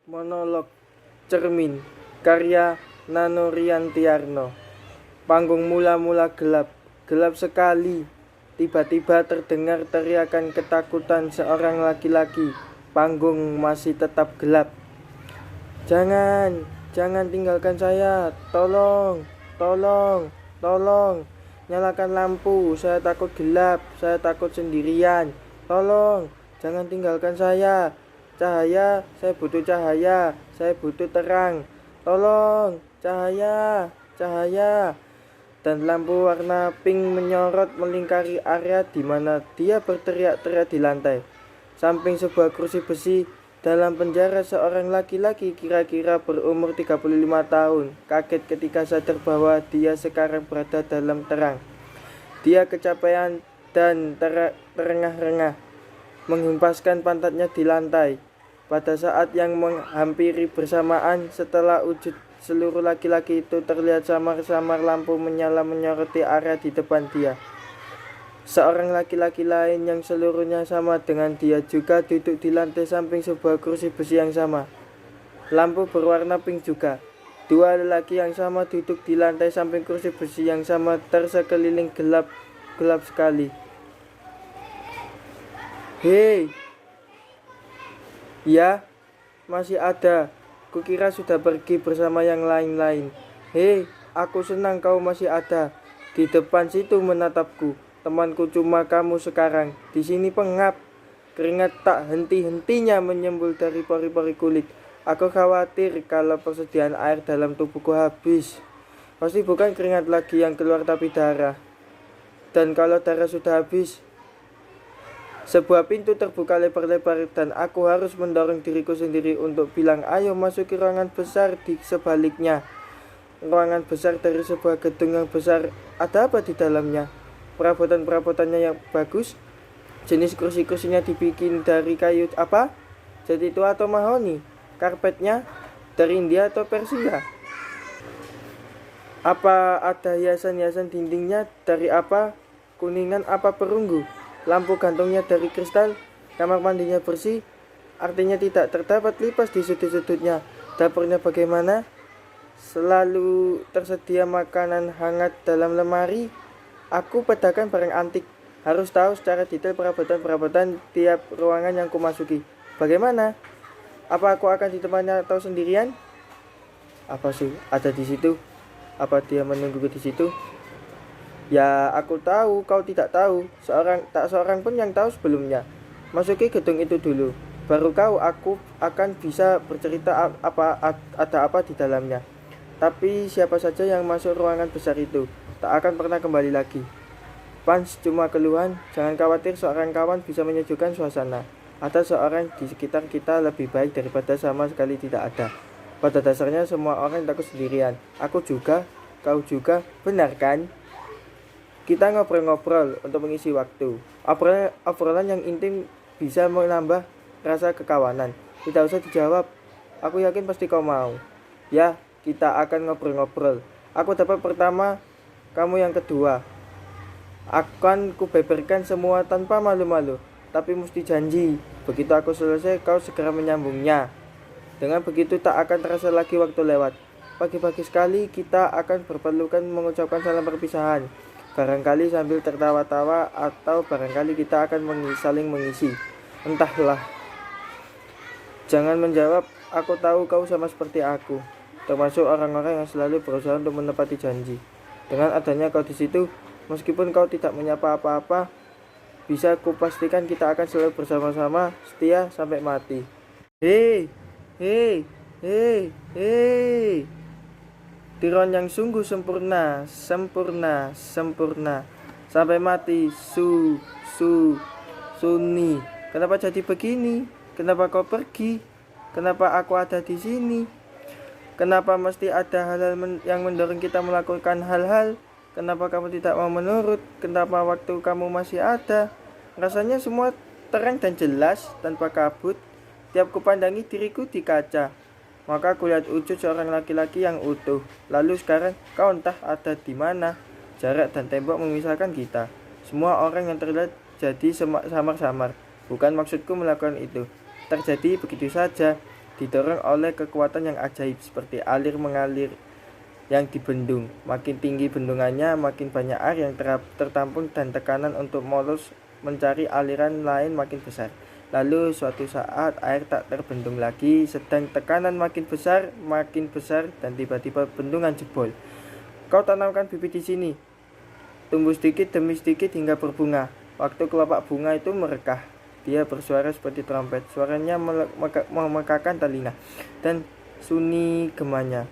Monolog Cermin karya Nano Riantiarno. Panggung mula-mula gelap, gelap sekali. Tiba-tiba terdengar teriakan ketakutan seorang laki-laki. Panggung masih tetap gelap. Jangan, jangan tinggalkan saya. Tolong, tolong, tolong. Nyalakan lampu, saya takut gelap, saya takut sendirian. Tolong, jangan tinggalkan saya. Cahaya, saya butuh cahaya, saya butuh terang. Tolong, cahaya, cahaya. Dan lampu warna pink menyorot melingkari area di mana dia berteriak-teriak di lantai. Samping sebuah kursi besi, dalam penjara seorang laki-laki kira-kira berumur 35 tahun kaget ketika sadar bahwa dia sekarang berada dalam terang. Dia kecapean dan terengah-rengah, menghempaskan pantatnya di lantai. Pada saat yang menghampiri bersamaan, setelah wujud seluruh laki-laki itu terlihat samar-samar lampu menyala menyoroti area di depan dia. Seorang laki-laki lain yang seluruhnya sama dengan dia juga duduk di lantai samping sebuah kursi besi yang sama. Lampu berwarna pink juga. Dua lelaki yang sama duduk di lantai samping kursi besi yang sama tersekeliling gelap sekali. Hei! Ya, masih ada. Kukira sudah pergi bersama yang lain-lain. Hei, aku senang kau masih ada. Di depan situ menatapku. Temanku cuma kamu sekarang. Di sini pengap. Keringat tak henti-hentinya menyembul dari pori-pori kulit. Aku khawatir kalau persediaan air dalam tubuhku habis. Pasti bukan keringat lagi yang keluar tapi darah. Dan kalau darah sudah habis, sebuah pintu terbuka lebar-lebar dan aku harus mendorong diriku sendiri untuk bilang ayo masuki ruangan besar di sebaliknya. Ruangan besar dari sebuah gedung yang besar. Ada apa di dalamnya? Perabotan-perabotannya yang bagus. Jenis kursi-kursinya dibikin dari kayu apa? Jati tua atau mahoni? Karpetnya dari India atau Persia? Apa ada hiasan-hiasan dindingnya dari apa? Kuningan apa perunggu? Lampu gantungnya dari kristal. Kamar mandinya bersih, artinya tidak terdapat lipas di sudut-sudutnya. Dapurnya bagaimana? Selalu tersedia makanan hangat dalam lemari. Aku pedagang barang antik, harus tahu secara detail perabotan-perabotan tiap ruangan yang kumasuki. Bagaimana? Apa aku akan ditemani atau sendirian? Apa sih ada di situ? Apa dia menungguku di situ? Ya, aku tahu, kau tidak tahu. Tak seorang pun yang tahu sebelumnya. Masuki gedung itu dulu. Baru aku akan bisa bercerita ada apa di dalamnya. Tapi siapa saja yang masuk ruangan besar itu tak akan pernah kembali lagi. Pans cuma keluhan, jangan khawatir, seorang kawan bisa menyejukkan suasana. Ada seorang di sekitar kita lebih baik daripada sama sekali tidak ada. Pada dasarnya semua orang takut sendirian. Aku juga, kau juga, benar kan? Kita ngobrol-ngobrol untuk mengisi waktu. Obrolan yang intim bisa menambah rasa kekawanan. Tidak usah dijawab. Aku yakin pasti kau mau. Ya, kita akan ngobrol-ngobrol. Aku dapat pertama, kamu yang kedua. Akan kubeberkan semua tanpa malu-malu. Tapi mesti janji. Begitu aku selesai, kau segera menyambungnya. Dengan begitu tak akan terasa lagi waktu lewat. Pagi-pagi sekali kita akan berpelukan mengucapkan salam perpisahan. Barangkali sambil tertawa-tawa atau barangkali kita akan saling mengisi. Entahlah. Jangan menjawab, aku tahu kau sama seperti aku. Termasuk orang-orang yang selalu berusaha untuk menepati janji. Dengan adanya kau di situ, meskipun kau tidak menyapa apa-apa, bisa kupastikan kita akan selalu bersama-sama, setia sampai mati. Hei, hei, hei, hei. Tiron yang sungguh sempurna, sempurna, sempurna. Sampai mati, Suni. Kenapa jadi begini? Kenapa kau pergi? Kenapa aku ada di sini? Kenapa mesti ada hal-hal yang mendorong kita melakukan hal-hal? Kenapa kamu tidak mau menurut? Kenapa waktu kamu masih ada? Rasanya semua terang dan jelas, tanpa kabut. Tiap kupandangi diriku di kaca, maka kulihat wujud seorang laki-laki yang utuh. Lalu sekarang kau entah ada di mana. Jarak dan tembok memisahkan kita. Semua orang yang terlihat jadi samar-samar. Bukan maksudku melakukan itu. Terjadi begitu saja. didorong oleh kekuatan yang ajaib seperti alir mengalir yang dibendung. Makin tinggi bendungannya, makin banyak air yang tertampung dan tekanan untuk mulus mencari aliran lain makin besar. Lalu suatu saat air tak terbendung lagi, sedang tekanan makin besar, dan tiba-tiba bendungan jebol. Kau tanamkan bibit di sini, tumbuh sedikit demi sedikit hingga berbunga. Waktu kelopak bunga itu merekah, dia bersuara seperti trompet. Suaranya memekakan telinga dan sunyi gemanya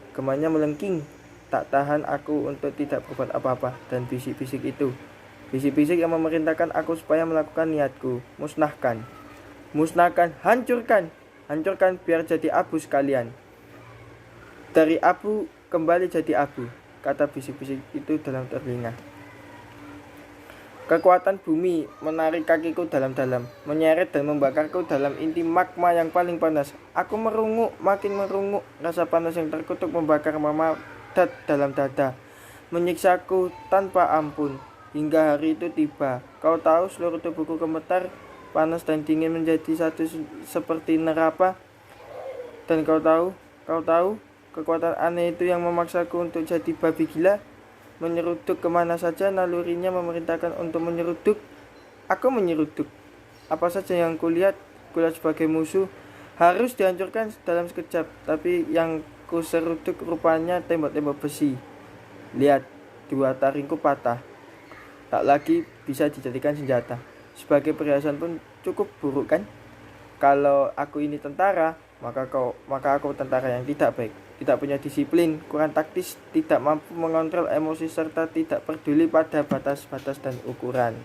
melengking. Tak tahan aku untuk tidak berbuat apa-apa. Dan bisik-bisik itu, bisik-bisik yang memerintahkan aku supaya melakukan niatku. Musnahkan, hancurkan biar jadi abu sekalian. Dari abu kembali jadi abu, kata bisik-bisik itu dalam telinga. Kekuatan bumi menarik kakiku dalam-dalam, menyeret dan membakarku dalam inti magma yang paling panas. Aku merunguk, makin merunguk. Rasa panas yang terkutuk membakar memadat dalam dada, menyiksaku tanpa ampun. Hingga hari itu tiba. Kau tahu, seluruh tubuhku gemetar, panas dan dingin menjadi satu seperti neraka. Dan kau tahu, kekuatan aneh itu yang memaksaku untuk jadi babi gila, menyeruduk kemana saja nalurinya memerintahkan untuk menyeruduk. Aku menyeruduk. Apa saja yang kulihat sebagai musuh harus dihancurkan dalam sekejap. Tapi yang kuseruduk rupanya tembok-tembok besi. Lihat, dua taringku patah, tak lagi bisa dijadikan senjata. Sebagai perhiasan pun cukup buruk kan? Kalau aku ini tentara, maka aku tentara yang tidak baik, tidak punya disiplin, kurang taktis, tidak mampu mengontrol emosi serta tidak peduli pada batas-batas dan ukuran.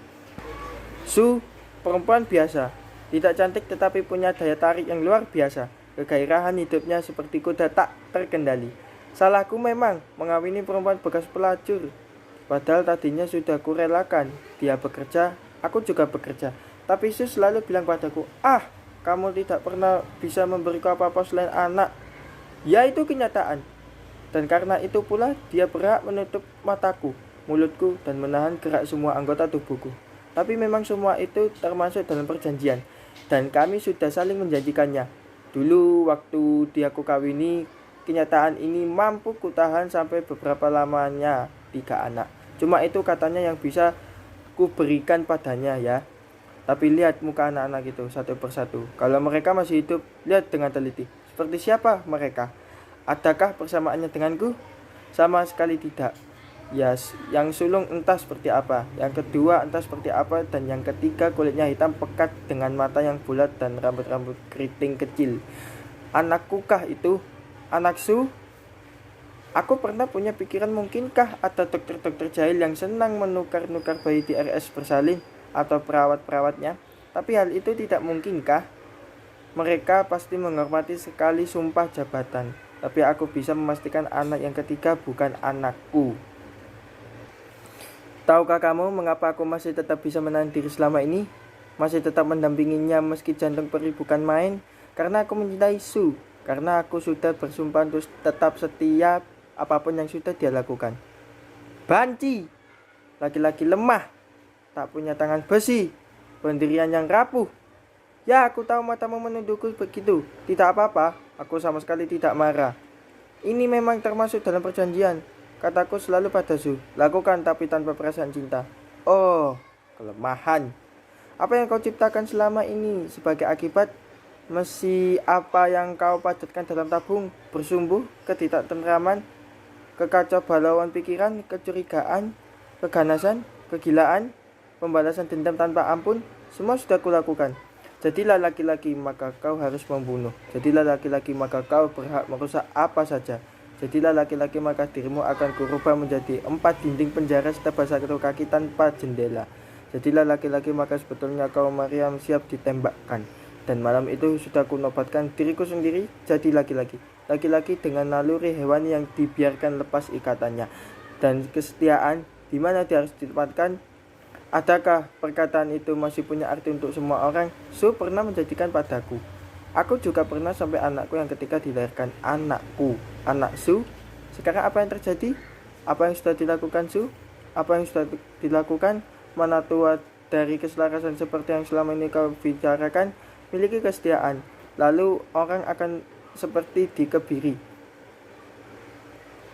Su, perempuan biasa, tidak cantik tetapi punya daya tarik yang luar biasa. Kegairahan hidupnya seperti kuda tak terkendali. Salahku memang mengawini perempuan bekas pelacur. Padahal tadinya sudah kurelakan. Dia bekerja, aku juga bekerja. Tapi Su selalu bilang padaku, kamu tidak pernah bisa memberiku apa-apa selain anak. Ya, itu kenyataan. Dan karena itu pula dia berhak menutup mataku, mulutku, dan menahan gerak semua anggota tubuhku. Tapi memang semua itu termasuk dalam perjanjian, dan kami sudah saling menjanjikannya. Dulu waktu dia kukawini, kenyataan ini mampu kutahan sampai beberapa lamanya 3 anak. Cuma itu katanya yang bisa kuberikan padanya ya. Tapi lihat muka anak-anak itu satu persatu. Kalau mereka masih hidup, lihat dengan teliti. Seperti siapa mereka? Adakah persamaannya denganku? Sama sekali tidak. Yes, yang sulung entah seperti apa, yang kedua entah seperti apa, dan yang ketiga kulitnya hitam pekat dengan mata yang bulat dan rambut-rambut keriting kecil. Anakkukah itu? Anak Su? Aku pernah punya pikiran, mungkinkah ada dokter-dokter jahil yang senang menukar-nukar bayi di RS bersalin atau perawat-perawatnya? Tapi hal itu tidak mungkinkah? Mereka pasti menghormati sekali sumpah jabatan. Tapi aku bisa memastikan anak yang ketiga bukan anakku. Tahukah kamu mengapa aku masih tetap bisa menahan diri selama ini? Masih tetap mendampinginya meski jantung perih bukan main? Karena aku mencintai Su. Karena aku sudah bersumpah untuk tetap setia apapun yang sudah dia lakukan. Banci, laki-laki lemah, tak punya tangan besi, pendirian yang rapuh. Ya, aku tahu matamu menuduhku begitu. Tidak apa-apa, aku sama sekali tidak marah. Ini memang termasuk dalam perjanjian. Kataku selalu pada Su, lakukan tapi tanpa perasaan cinta. Oh, kelemahan. Apa yang kau ciptakan selama ini sebagai akibat? Mesti apa yang kau padatkan dalam tabung bersumbu ketidaktentraman, kekacau balauan pikiran, kecurigaan, keganasan, kegilaan, pembalasan dendam tanpa ampun. Semua sudah kulakukan. Jadilah laki-laki, maka kau harus membunuh. Jadilah laki-laki, maka kau berhak merusak apa saja. Jadilah laki-laki, maka dirimu akan kurubah menjadi 4 dinding penjara setebal 1 kaki tanpa jendela. Jadilah laki-laki, maka sebetulnya kau Maryam siap ditembakkan. Dan malam itu sudah kunobatkan diriku sendiri jadi laki-laki. Laki-laki dengan naluri hewani yang dibiarkan lepas ikatannya. Dan kesetiaan, di mana dia harus ditempatkan? Adakah perkataan itu masih punya arti untuk semua orang? Su pernah menjadikan padaku. Aku juga pernah sampai anakku yang ketika dilahirkan. Anakku, anak Su. Sekarang apa yang terjadi? Apa yang sudah dilakukan Su? Apa yang sudah dilakukan? Mana tua dari keselarasan seperti yang selama ini kau bicarakan? Miliki kesetiaan. Lalu orang akan seperti dikebiri.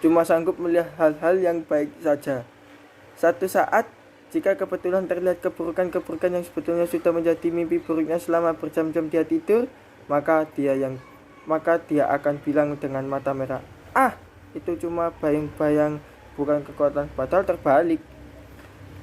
Cuma sanggup melihat hal-hal yang baik saja. Satu saat, jika kebetulan terlihat keburukan-keburukan yang sebetulnya sudah menjadi mimpi buruknya selama berjam-jam dia tidur, maka dia akan bilang dengan mata merah, "Ah, itu cuma bayang-bayang, bukan kekuatan." Padahal terbalik.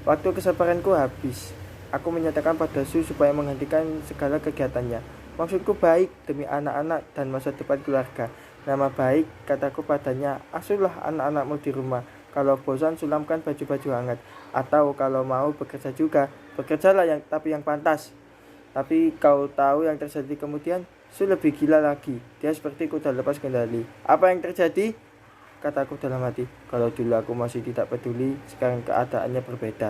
Waktu kesabaranku habis. Aku menyatakan pada Su supaya menghentikan segala kegiatannya. Maksudku baik demi anak-anak dan masa depan keluarga. Nama baik, kataku padanya, asuhlah anak-anakmu di rumah. Kalau bosan, sulamkan baju-baju hangat. Atau kalau mau bekerja juga, bekerjalah tapi yang pantas. Tapi kau tahu yang terjadi kemudian? Su lebih gila lagi. Dia seperti kuda lepas kendali. Apa yang terjadi? Kataku dalam hati. Kalau dulu aku masih tidak peduli, sekarang keadaannya berbeda.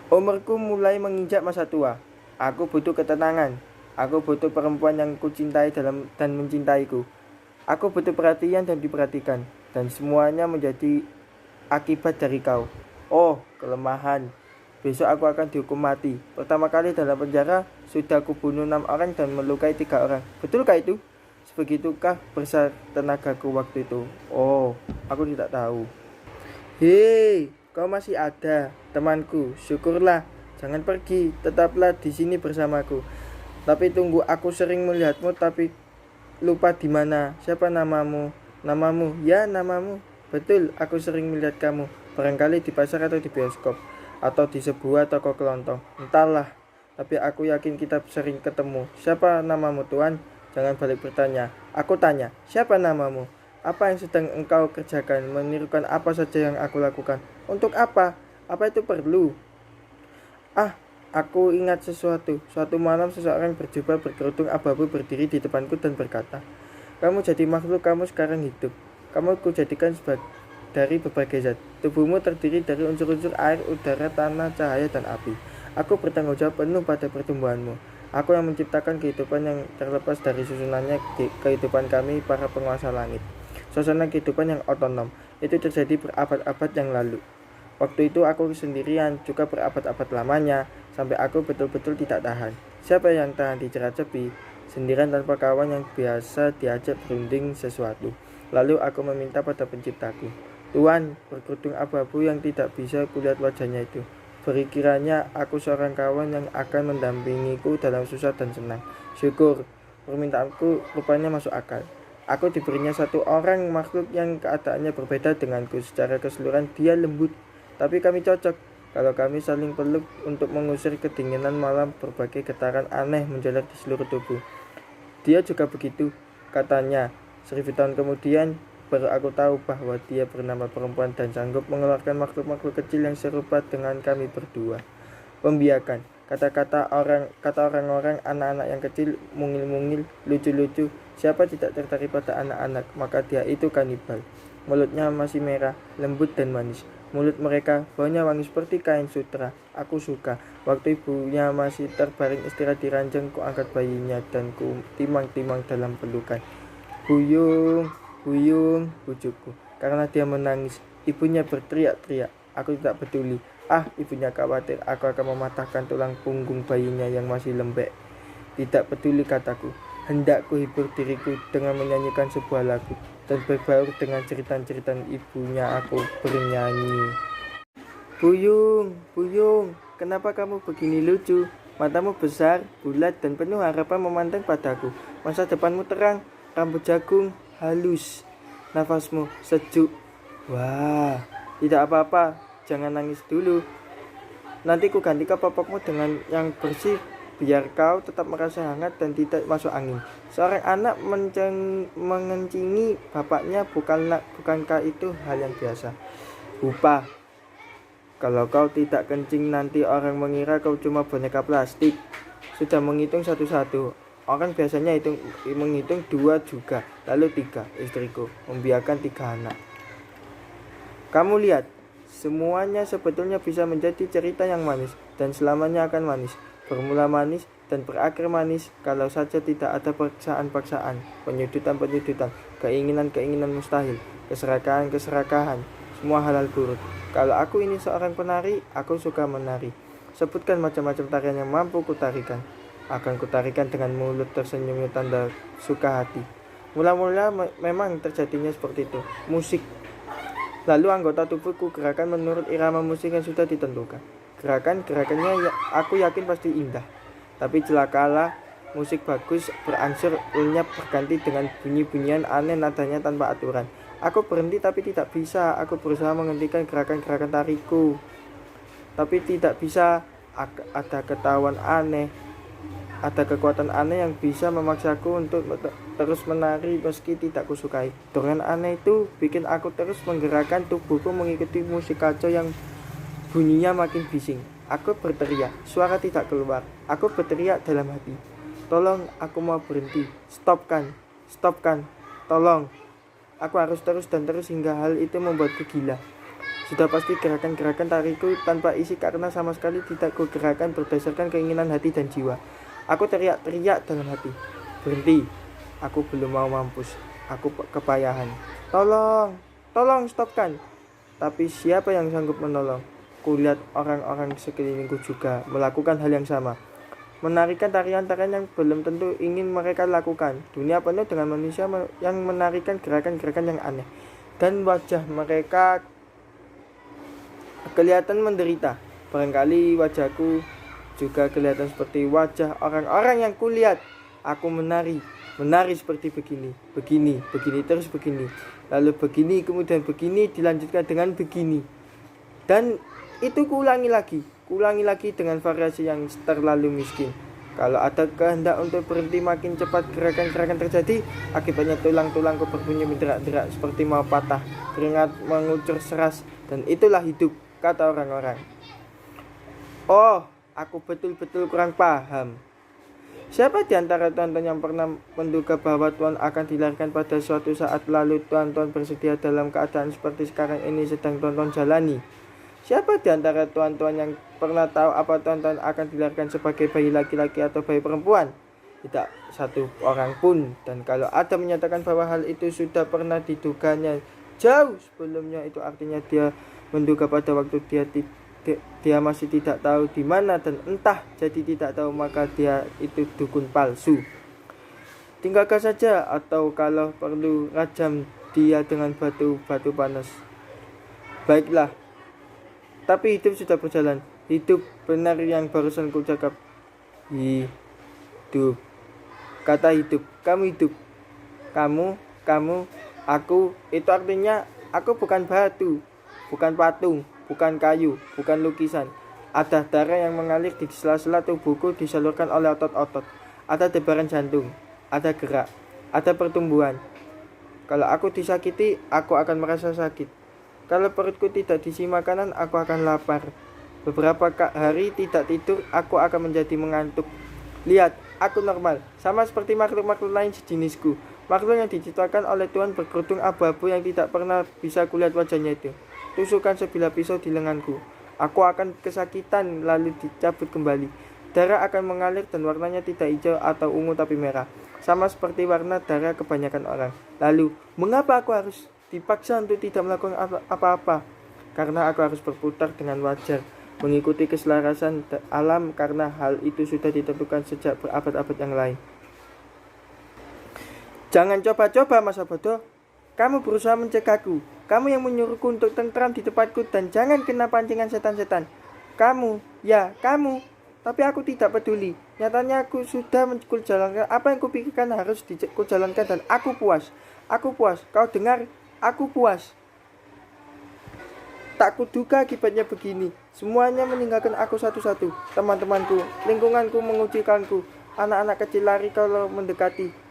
Umurku mulai menginjak masa tua. Aku butuh ketenangan. Aku butuh perempuan yang kucintai dan mencintaiku. Aku butuh perhatian dan diperhatikan. Dan semuanya menjadi akibat dari kau. Oh, kelemahan. Besok aku akan dihukum mati. Pertama kali dalam penjara, sudah kubunuh 6 orang dan melukai 3 orang. Betulkah itu? Sebegitukah besar tenagaku waktu itu? Oh, aku tidak tahu. Hei, kau masih ada, temanku. Syukurlah. Jangan pergi, tetaplah di sini bersamaku. Tapi tunggu, aku sering melihatmu tapi lupa di mana. Siapa namamu? Namamu? Ya, namamu. Betul, aku sering melihat kamu. Barangkali di pasar atau di bioskop, atau di sebuah toko kelontong. Entahlah, tapi aku yakin kita sering ketemu. Siapa namamu, Tuan? Jangan balik bertanya. Aku tanya, siapa namamu? Apa yang sedang engkau kerjakan? Menirukan apa saja yang aku lakukan? Untuk apa? Apa itu perlu? Ah, aku ingat sesuatu. Suatu malam seseorang berjubah berkerudung abu-abu berdiri di depanku dan berkata, "Kamu jadi makhluk, kamu sekarang hidup. Kamu kujadikan dari berbagai zat. Tubuhmu terdiri dari unsur-unsur air, udara, tanah, cahaya, dan api. Aku bertanggung jawab penuh pada pertumbuhanmu. Aku yang menciptakan kehidupan yang terlepas dari susunannya kehidupan kami para penguasa langit. Suasana kehidupan yang otonom. Itu terjadi berabad-abad yang lalu. Waktu itu aku sendirian, juga berabad-abad lamanya, sampai aku betul-betul tidak tahan. Siapa yang tahan dijerat sepi? Sendirian tanpa kawan yang biasa diajak berunding sesuatu. Lalu aku meminta pada penciptaku, Tuhan, berkerudung abu-abu yang tidak bisa kulihat wajahnya itu. Beri kiranya aku seorang kawan yang akan mendampingiku dalam susah dan senang. Syukur, permintaanku rupanya masuk akal. Aku diberinya satu orang makhluk yang keadaannya berbeda denganku. Secara keseluruhan dia lembut, tapi kami cocok. Kalau kami saling peluk untuk mengusir kedinginan malam, berbagai getaran aneh menjalar di seluruh tubuh. Dia juga begitu, katanya. 1000 tahun kemudian, baru aku tahu bahwa dia bernama perempuan dan sanggup mengeluarkan makhluk-makhluk kecil yang serupa dengan kami berdua. Pembiakan. Kata orang-orang, anak-anak yang kecil, mungil-mungil, lucu-lucu. Siapa tidak tertarik pada anak-anak, maka dia itu kanibal. Mulutnya masih merah, lembut dan manis. Mulut mereka baunya wangi seperti kain sutra. Aku suka. Waktu ibunya masih terbaring istirahat di ranjang, ku angkat bayinya dan ku timang-timang dalam pelukan. Buyung, buyung, bujukku. Karena dia menangis, ibunya berteriak-teriak. Aku tidak peduli. Ah, ibunya khawatir aku akan mematahkan tulang punggung bayinya yang masih lembek. Tidak peduli, kataku. Hendak ku hibur diriku dengan menyanyikan sebuah lagu dan berbaur dengan cerita-cerita ibunya. Aku bernyanyi. Buyung, buyung, kenapa kamu begini lucu? Matamu besar, bulat dan penuh harapan memandang padaku. Masa depanmu terang, rambut jagung halus, nafasmu sejuk. Wah, tidak apa-apa, jangan nangis dulu. Nanti ku ganti popokmu dengan yang bersih, biar kau tetap merasa hangat dan tidak masuk angin. Seorang anak mengencingi bapaknya, bukankah itu hal yang biasa? Upah. Kalau kau tidak kencing nanti orang mengira kau cuma boneka plastik. Sudah menghitung satu-satu. Orang biasanya menghitung 2 juga, lalu 3. Istriku membiarkan 3 anak. Kamu lihat, semuanya sebetulnya bisa menjadi cerita yang manis dan selamanya akan manis. Bermula manis dan berakhir manis kalau saja tidak ada paksaan-paksaan, penyudutan-penyudutan, keinginan-keinginan mustahil, keserakahan-keserakahan, semua halal buruk. Kalau aku ini seorang penari, aku suka menari. Sebutkan macam-macam tarian yang mampu kutarikan. Akan kutarikan dengan mulut tersenyumnya tanda suka hati. Mula-mula memang terjadinya seperti itu. Musik. Lalu anggota tubuhku gerakan menurut irama musik yang sudah ditentukan. Gerakannya aku yakin pasti indah. Tapi celakalah, musik bagus berangsur lenyap berganti dengan bunyi-bunyian aneh nadanya tanpa aturan. Aku berhenti tapi tidak bisa. Aku berusaha menghentikan gerakan-gerakan tariku, tapi tidak bisa. Ada ketahuan aneh, ada kekuatan aneh yang bisa memaksaku untuk terus menari meski tidak kusukai. Dorongan aneh itu bikin aku terus menggerakkan tubuhku mengikuti musik kacau yang bunyinya makin bising. Aku berteriak, suara tidak keluar. Aku berteriak dalam hati, tolong, aku mau berhenti. Stopkan, tolong. Aku harus terus dan terus hingga hal itu membuatku gila. Sudah pasti gerakan-gerakan tariku tanpa isi karena sama sekali tidak kugerakan berdasarkan keinginan hati dan jiwa. Aku teriak-teriak dalam hati, berhenti. Aku belum mau mampus. Aku kepayahan. Tolong stopkan. Tapi siapa yang sanggup menolong? Kulihat orang-orang sekelilingku juga melakukan hal yang sama. Menarikan tarian-tarian yang belum tentu ingin mereka lakukan. Dunia penuh dengan manusia yang menarikan gerakan-gerakan yang aneh. Dan wajah mereka kelihatan menderita. Barangkali wajahku juga kelihatan seperti wajah orang-orang yang kulihat. Aku menari seperti begini, terus begini, lalu begini, kemudian begini, dilanjutkan dengan begini. Dan itu kuulangi lagi dengan variasi yang terlalu miskin. Kalau ada kehendak untuk berhenti makin cepat gerakan-gerakan terjadi, akibatnya tulang-tulangku berbunyi menderak-derak seperti mau patah, keringat mengucur seras, dan itulah hidup, kata orang-orang. Oh, aku betul-betul kurang paham. Siapa di antara tuan-tuan yang pernah menduga bahwa Tuhan akan dilahirkan pada suatu saat lalu tuan-tuan bersedia dalam keadaan seperti sekarang ini sedang tuan-tuan jalani? Siapa di antara tuan-tuan yang pernah tahu apa tuan-tuan akan dilahirkan sebagai bayi laki-laki atau bayi perempuan? Tidak satu orang pun. Dan kalau ada menyatakan bahwa hal itu sudah pernah diduganya jauh sebelumnya, itu artinya dia menduga pada waktu dia masih tidak tahu di mana dan entah jadi tidak tahu, maka dia itu dukun palsu. Tinggalkan saja, atau kalau perlu rajam dia dengan batu panas. Baiklah. Tapi hidup sudah berjalan. Hidup benar yang barusan ku cakap. Hidup. Kata hidup. Kamu hidup. Kamu, aku. Itu artinya aku bukan batu, bukan patung, bukan kayu, bukan lukisan. Ada darah yang mengalir di sela-sela tubuhku disalurkan oleh otot-otot. Ada debaran jantung, ada gerak, ada pertumbuhan. Kalau aku disakiti, aku akan merasa sakit. Kalau perutku tidak diisi makanan, aku akan lapar. Beberapa hari tidak tidur, aku akan menjadi mengantuk. Lihat, aku normal, sama seperti makhluk-makhluk lain sejenisku. Makhluk yang diciptakan oleh Tuhan berkerudung abu-abu yang tidak pernah bisa kulihat wajahnya itu. Tusukkan sebilah pisau di lenganku. Aku akan kesakitan lalu dicabut kembali. Darah akan mengalir dan warnanya tidak hijau atau ungu tapi merah, sama seperti warna darah kebanyakan orang. Lalu, mengapa aku harus dipaksa untuk tidak melakukan apa-apa? Karena aku harus berputar dengan wajar, mengikuti keselarasan alam, karena hal itu sudah ditentukan sejak berabad-abad yang lain. Jangan coba-coba, masa bodoh. Kamu berusaha mencegahku. Kamu yang menyuruhku untuk tentram di tempatku dan jangan kena pancingan setan-setan. Kamu. Tapi aku tidak peduli. Nyatanya aku sudah menjalankan apa yang kupikirkan harus kujalankan dan aku puas. Kau dengar? Aku puas. Tak kuduga akibatnya begini. Semuanya meninggalkan aku satu-satu. Teman-temanku, lingkunganku mengucilkanku. Anak-anak kecil lari kalau mendekati.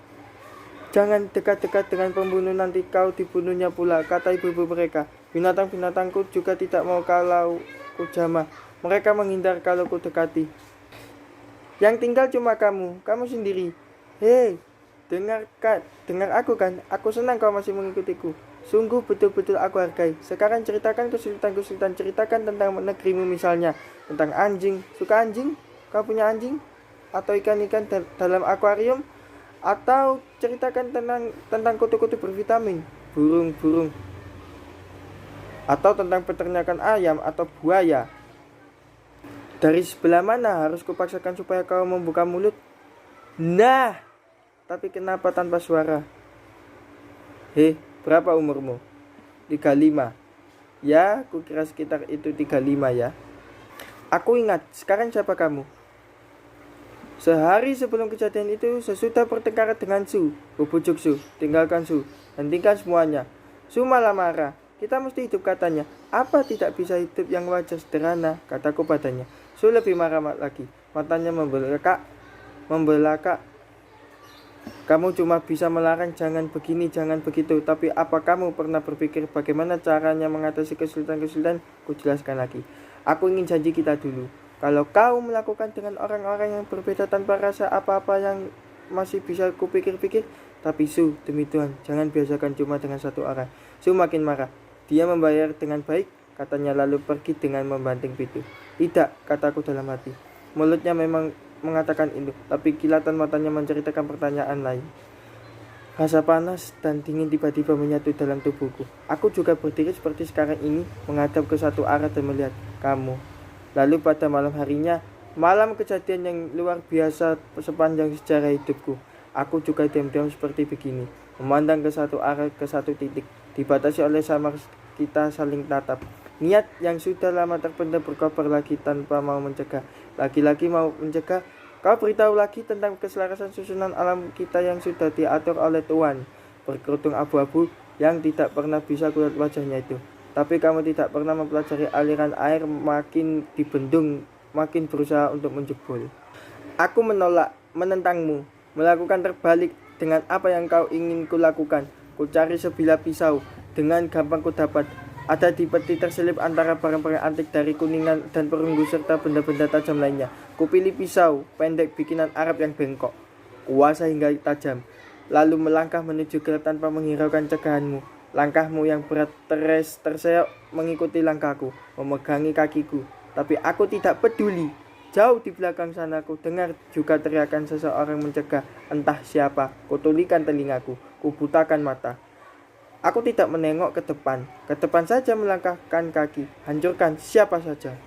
Jangan dekat-dekat dengan pembunuh, nanti kau dibunuhnya pula, kata ibu-ibu mereka. Binatang-binatangku juga tidak mau kalau ku jamah. Mereka menghindar kalau ku dekati. Yang tinggal cuma kamu sendiri. Hei, dengar aku kan? Aku senang kau masih mengikutiku. Sungguh betul-betul aku hargai. Sekarang ceritakan kesulitan-kesulitan. Ceritakan tentang negerimu misalnya. Tentang anjing. Suka anjing? Kau punya anjing? Atau ikan-ikan dalam akuarium? Atau ceritakan tentang kutu-kutu bervitamin, burung-burung. Atau tentang peternakan ayam atau buaya. Dari sebelah mana harus kupaksakan supaya kau membuka mulut? Nah, tapi kenapa tanpa suara? Heh, berapa umurmu? 35. Ya, kukira sekitar itu 35 ya. Aku ingat, sekarang siapa kamu? Sehari sebelum kejadian itu, sesudah pertengkaran dengan Su, bujuk Su, tinggalkan Su, hentikan semuanya. Su malah marah. Kita mesti hidup katanya. Apa tidak bisa hidup yang wajar sederhana? Kataku padanya. Su lebih marah lagi. Matanya membelakak. Kamu cuma bisa melarang jangan begini, jangan begitu. Tapi apa kamu pernah berpikir bagaimana caranya mengatasi kesulitan-kesulitan? Ku jelaskan lagi. Aku ingin janji kita dulu. Kalau kau melakukan dengan orang-orang yang berbeda tanpa rasa apa-apa yang masih bisa kupikir-pikir. Tapi Su, demi Tuhan, jangan biasakan cuma dengan satu orang. Su makin marah. Dia membayar dengan baik, katanya lalu pergi dengan membanting pintu. Tidak, kataku dalam hati. Mulutnya memang mengatakan itu, tapi kilatan matanya menceritakan pertanyaan lain. Rasa panas dan dingin tiba-tiba menyatu dalam tubuhku. Aku juga berdiri seperti sekarang ini, menghadap ke satu arah dan melihat kamu. Lalu pada malam harinya, malam kejadian yang luar biasa sepanjang sejarah hidupku, aku juga diam-diam seperti begini, memandang ke satu arah, ke satu titik, dibatasi oleh samar kita saling tatap. Niat yang sudah lama terpendam berkobar lagi tanpa mau mencegah. Lagi-lagi mau mencegah, kau beritahu lagi tentang keselarasan susunan alam kita yang sudah diatur oleh Tuhan. Berkerudung abu-abu yang tidak pernah bisa kulihat wajahnya itu. Tapi kamu tidak pernah mempelajari aliran air makin dibendung, makin berusaha untuk menjebol. Aku menolak, menentangmu, melakukan terbalik dengan apa yang kau ingin kulakukan. Ku cari sebilah pisau, dengan gampang ku dapat. Ada di peti terselip antara barang-barang antik dari Kuningan dan perunggu serta benda-benda tajam lainnya. Ku pilih pisau pendek bikinan Arab yang bengkok, kuasa hingga tajam. Lalu melangkah menuju gelap tanpa menghiraukan cegahanmu. Langkahmu yang berat terseok mengikuti langkahku, memegangi kakiku. Tapi aku tidak peduli. Jauh di belakang sana ku dengar juga teriakan seseorang mencegah. Entah siapa. Kutulikan telingaku, kubutakan mata. Aku tidak menengok ke depan saja melangkahkan kaki, hancurkan siapa saja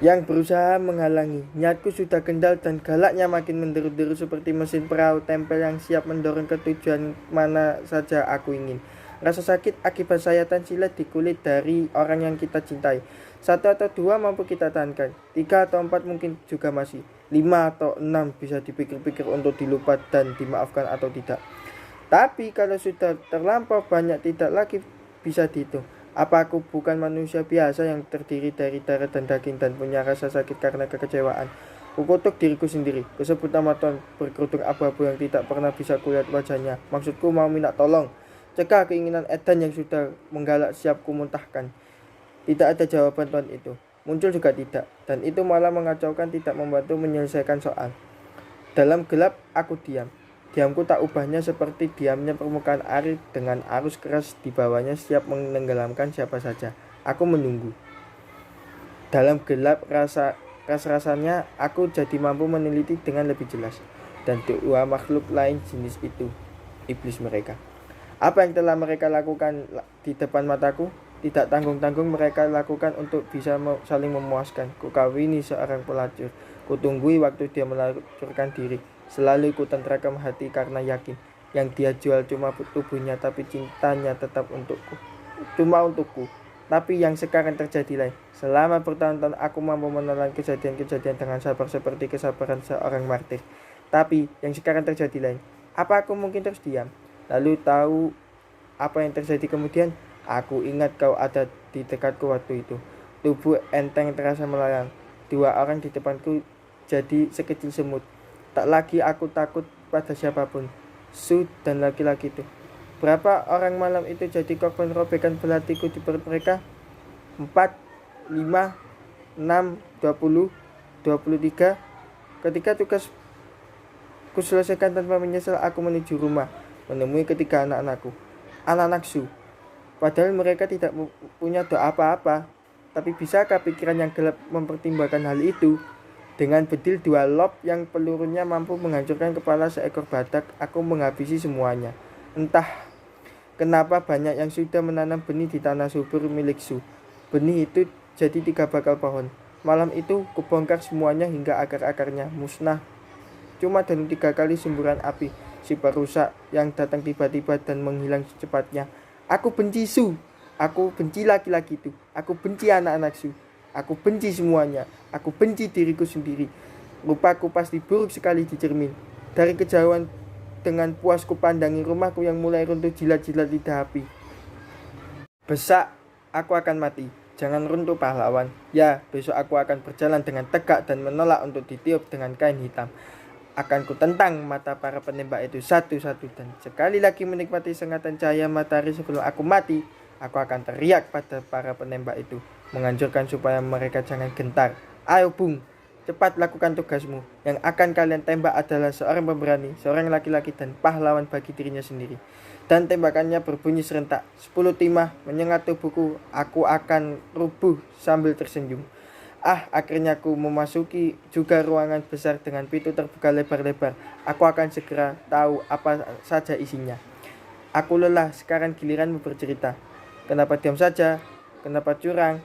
yang berusaha menghalangi. Niatku sudah kendal dan galaknya makin menderu-deru seperti mesin perahu tempel yang siap mendorong ke tujuan mana saja aku ingin. Rasa sakit akibat sayatan silet di kulit dari orang yang kita cintai. 1 atau 2 mampu kita tahankan. 3 atau 4 mungkin juga masih. 5 atau 6 bisa dipikir-pikir untuk dilupa dan dimaafkan atau tidak. Tapi kalau sudah terlampau banyak tidak lagi bisa dihitung. Apa aku bukan manusia biasa yang terdiri dari darah dan daging dan punya rasa sakit karena kekecewaan? Kukutuk diriku sendiri. Kusebut nama Tuhan berkerudung abu-abu yang tidak pernah bisa kulihat wajahnya. Maksudku mau minta tolong. Cegah keinginan edan yang sudah menggalak siap kumuntahkan. Tidak ada jawaban Tuhan itu. Muncul juga tidak. Dan itu malah mengacaukan, tidak membantu menyelesaikan soal. Dalam gelap aku diam. Diamku tak ubahnya seperti diamnya permukaan air dengan arus keras di bawahnya siap menenggelamkan siapa saja. Aku menunggu. Dalam gelap rasanya aku jadi mampu meneliti dengan lebih jelas. Dan 2 makhluk lain jenis itu, iblis mereka. Apa yang telah mereka lakukan di depan mataku, tidak tanggung-tanggung mereka lakukan untuk bisa saling memuaskan. Ku kawini seorang pelacur. Ku tunggui waktu dia melacurkan diri. Selalu ku tentrakam hati karena yakin yang dia jual cuma tubuhnya, tapi cintanya tetap untukku. Cuma untukku. Tapi yang sekarang terjadi lain. Selama bertahun-tahun aku mampu menelan kejadian-kejadian dengan sabar seperti kesabaran seorang martir. Tapi yang sekarang terjadi lain. Apa aku mungkin terus diam? Lalu tahu apa yang terjadi kemudian? Aku ingat kau ada di dekatku waktu itu. Tubuh enteng terasa melayang. 2 orang di depanku jadi sekecil semut. Tak lagi aku takut pada siapapun. Su dan laki-laki itu. Berapa orang malam itu jadi korban robekan belatiku di perut mereka? 4, 5, 6, 20, 23. Ketika tugas ku selesaikan tanpa menyesal, aku menuju rumah, menemui ketiga anak-anakku. Anak-anak Su. Padahal mereka tidak punya doa apa-apa. Tapi bisakah pikiran yang gelap mempertimbangkan hal itu? Dengan bedil 2 lob yang pelurunya mampu menghancurkan kepala seekor badak, aku menghabisi semuanya. Entah kenapa banyak yang sudah menanam benih di tanah subur milik Su. Benih itu jadi 3 bakal pohon. Malam itu kubongkar semuanya hingga akar-akarnya musnah. Cuma dalam 3 kali semburan api. si perusak yang datang tiba-tiba dan menghilang secepatnya. Aku benci Su. Aku benci laki-laki itu. Aku benci anak-anak Su. Aku benci semuanya. Aku benci diriku sendiri. Rupaku pasti buruk sekali di cermin. Dari kejauhan dengan puas ku pandangi rumahku yang mulai runtuh jilat-jilat lidah api. Besak, aku akan mati. Jangan runtuh pahlawan. Ya, besok aku akan berjalan dengan tegak dan menolak untuk ditiup dengan kain hitam. Akan ku tentang mata para penembak itu satu-satu dan sekali lagi menikmati sengatan cahaya matahari sebelum aku mati. Aku akan teriak pada para penembak itu, menganjurkan supaya mereka jangan gentar. Ayo Bung, cepat lakukan tugasmu. Yang akan kalian tembak adalah seorang pemberani, seorang laki-laki dan pahlawan bagi dirinya sendiri. Dan tembakannya berbunyi serentak. 10 timah menyengat tubuhku. Aku akan rubuh sambil tersenyum. Akhirnya aku memasuki juga ruangan besar dengan pintu terbuka lebar-lebar. Aku akan segera tahu apa saja isinya. Aku lelah, sekarang giliranmu bercerita. Kenapa diam saja? Kenapa curang?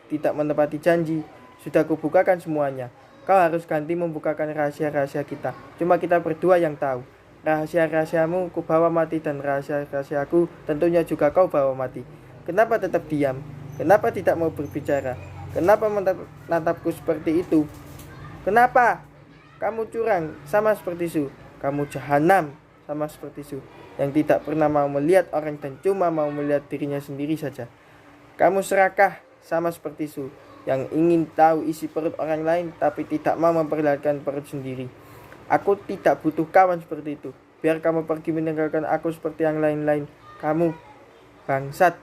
Tidak menepati janji? Sudah kubukakan semuanya. Kau harus ganti membukakan rahasia-rahasia kita. Cuma kita berdua yang tahu. Rahasia-rahasiamu ku bawa mati dan rahasia-rahasiaku tentunya juga kau bawa mati. Kenapa tetap diam? Kenapa tidak mau berbicara? Kenapa menatapku seperti itu? Kenapa? Kamu curang sama seperti Su. Kamu jahanam sama seperti Su, yang tidak pernah mau melihat orang dan cuma mau melihat dirinya sendiri saja. Kamu serakah sama seperti Su, yang ingin tahu isi perut orang lain tapi tidak mau memperlihatkan perut sendiri. Aku tidak butuh kawan seperti itu. Biar kamu pergi meninggalkan aku seperti yang lain-lain. Kamu bangsat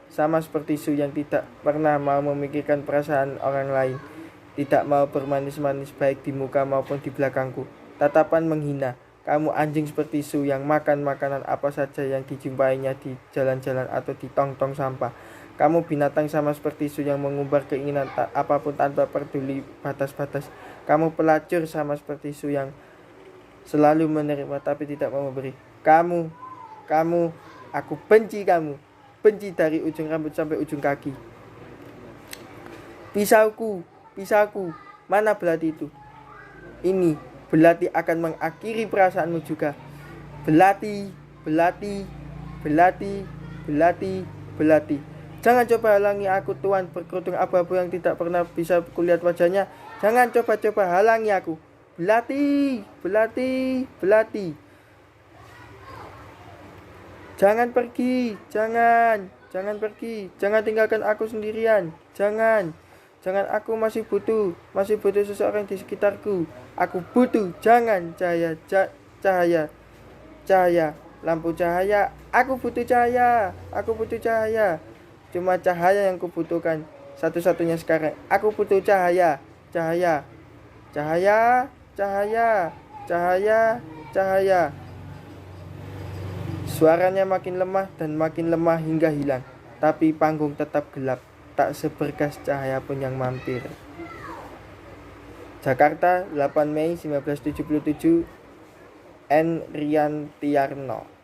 sama seperti Su yang tidak pernah mau memikirkan perasaan orang lain. Tidak mau bermanis-manis baik di muka maupun di belakangku. Tatapan menghina. Kamu anjing seperti Su yang makan makanan apa saja yang dijumpainya di jalan-jalan atau di tong-tong sampah. Kamu binatang sama seperti Su yang mengumbar keinginan apapun tanpa peduli batas-batas. Kamu pelacur sama seperti Su yang selalu menerima tapi tidak mau memberi. Kamu, aku benci kamu. Benci dari ujung rambut sampai ujung kaki. Pisauku, mana belati itu? Ini, belati akan mengakhiri perasaanmu juga. Belati. Jangan coba halangi aku, Tuan berkerudung abu-abu yang tidak pernah bisa kulihat wajahnya. Jangan coba-coba halangi aku. Belati. Jangan pergi. Jangan pergi. Jangan tinggalkan aku sendirian. Jangan, aku masih butuh seseorang di sekitarku. Aku butuh, jangan, cahaya, lampu cahaya. Aku butuh cahaya. Cuma cahaya yang kubutuhkan satu-satunya sekarang. Aku butuh cahaya. Suaranya makin lemah hingga hilang. Tapi panggung tetap gelap. Tak seberkas cahaya pun yang mampir. Jakarta, 8 Mei 1977. N. Riantiarno.